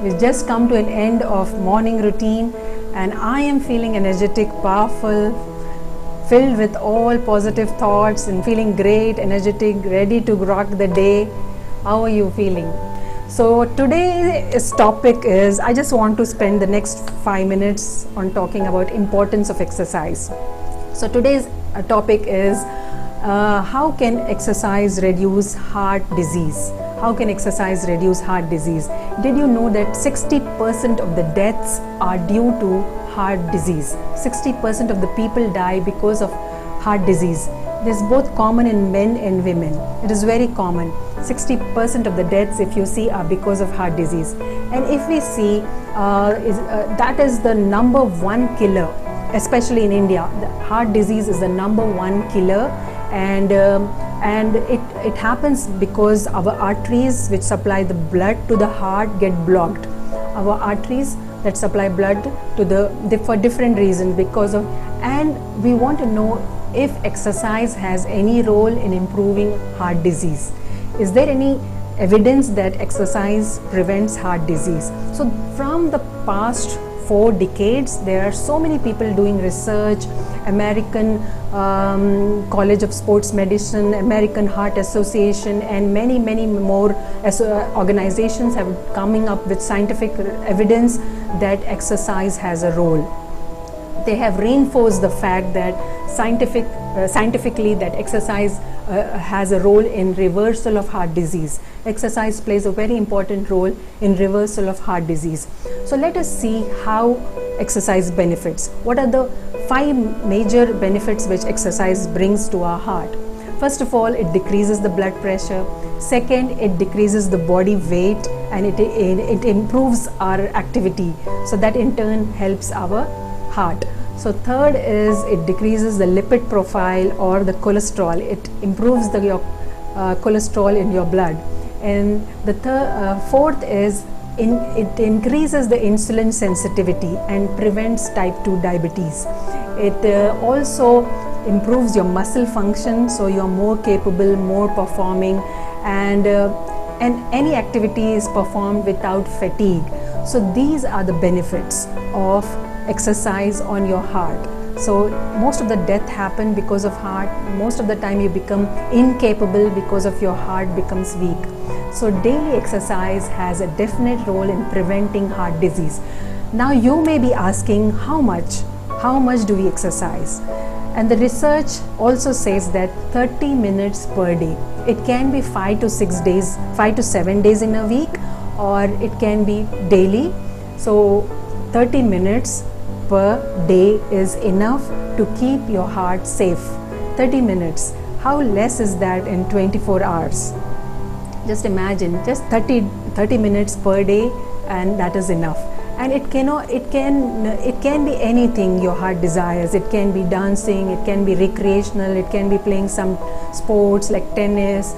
We just come to an end of morning routine and I am feeling energetic, powerful, filled with all positive thoughts and feeling great, energetic, ready to rock the day. How are you feeling? So today's topic is, I just want to spend the next 5 minutes on talking about importance of exercise. So today's topic is how can exercise reduce heart disease? How can exercise reduce heart disease? Did you know that 60% of the deaths are due to heart disease? 60% of the people die because of heart disease. This is both common in men and women. It is very common. 60% of the deaths, if you see, are because of heart disease. And if we see, that is the number one killer, especially in India. The heart disease is the number one killer, and it happens because our arteries which supply the blood to the heart get blocked. Our arteries that supply blood to for different reasons, and we want to know if exercise has any role in improving heart disease. Is there any evidence that exercise prevents heart disease? So from the past 4 decades, there are so many people doing research. American College of Sports Medicine, American Heart Association, and many more organizations have coming up with scientific evidence that exercise has a role. They have reinforced the fact that scientifically that exercise has a role in reversal of heart disease. Exercise plays a very important role in reversal of heart disease. So let us see how exercise benefits. What are the 5 major benefits which exercise brings to our heart? First of all, it decreases the blood pressure. Second, it decreases the body weight, and it improves our activity. So that in turn helps our heart. So third is it decreases the lipid profile or the cholesterol. It improves your cholesterol in your blood. And the fourth is it increases the insulin sensitivity and prevents type 2 diabetes. It also improves your muscle function, so you're more capable, more performing, and any activity is performed without fatigue. So these are the benefits of exercise on your heart. So most of the death happen because of heart. Most of the time you become incapable because of your heart becomes weak. So daily exercise has a definite role in preventing heart disease. Now you may be asking, how much do we exercise? And the research also says that 30 minutes per day. It can be 5 to 7 days in a week, or it can be daily. So 30 minutes per day is enough to keep your heart safe. 30 minutes. How less is that in 24 hours? Just imagine, just 30 minutes per day, and that is enough. And it can be anything your heart desires. It can be dancing, it can be recreational, it can be playing some sports like tennis.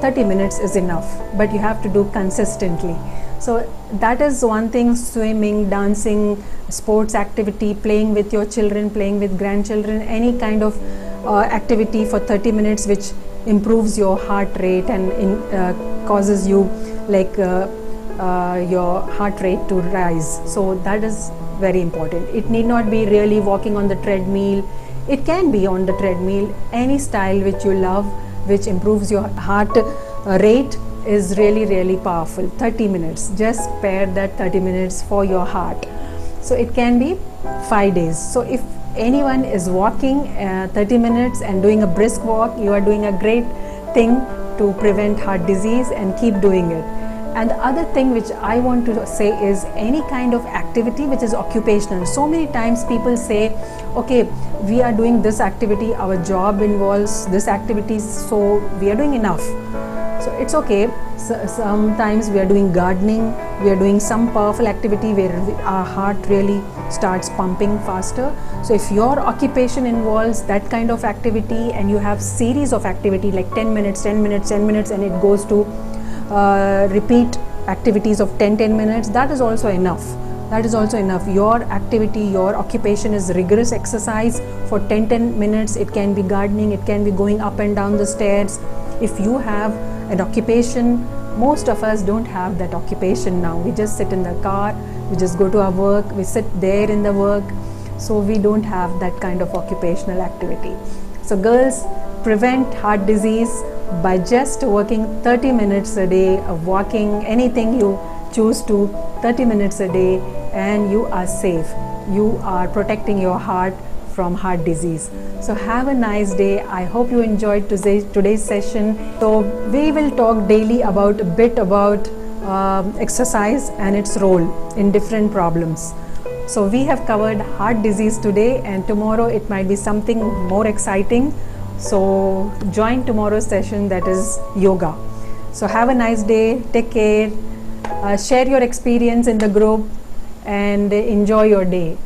30 minutes is enough, but you have to do consistently. So that is one thing: swimming, dancing, sports activity, playing with your children, playing with grandchildren, any kind of activity for 30 minutes which improves your heart rate and causes you your heart rate to rise. So that is very important. It need not be really walking on the treadmill. It can be on the treadmill. Any style which you love, which improves your heart rate, is really powerful. 30 minutes. Just spare that 30 minutes for your heart. So it can be 5 days. So if anyone is walking 30 minutes and doing a brisk walk, you are doing a great thing to prevent heart disease, and keep doing it. And the other thing which I want to say is any kind of activity which is occupational. So many times people say, okay, we are doing this activity, our job involves this activity, so we are doing enough. So it's okay. So sometimes we are doing gardening, we are doing some powerful activity where our heart really starts pumping faster. So if your occupation involves that kind of activity, and you have series of activity like 10 minutes, 10 minutes, 10 minutes, and it goes to repeat activities of 10 minutes, that is also enough. That is also enough. Your activity, your occupation is rigorous exercise for 10 minutes. It can be gardening, it can be going up and down the stairs. If you have an occupation most of us don't have that occupation now. We just sit in the car, we just go to our work, we sit there in the work, so we don't have that kind of occupational activity. So girls, prevent heart disease by just working 30 minutes a day of walking, anything you choose to, 30 minutes a day, and you are safe. You are protecting your heart from heart disease. So have a nice day. I hope you enjoyed today's session. So we will talk daily about a bit about exercise and its role in different problems. So we have covered heart disease today, and tomorrow it might be something more exciting. So join tomorrow's session, that is yoga. So have a nice day, take care, share your experience in the group and enjoy your day.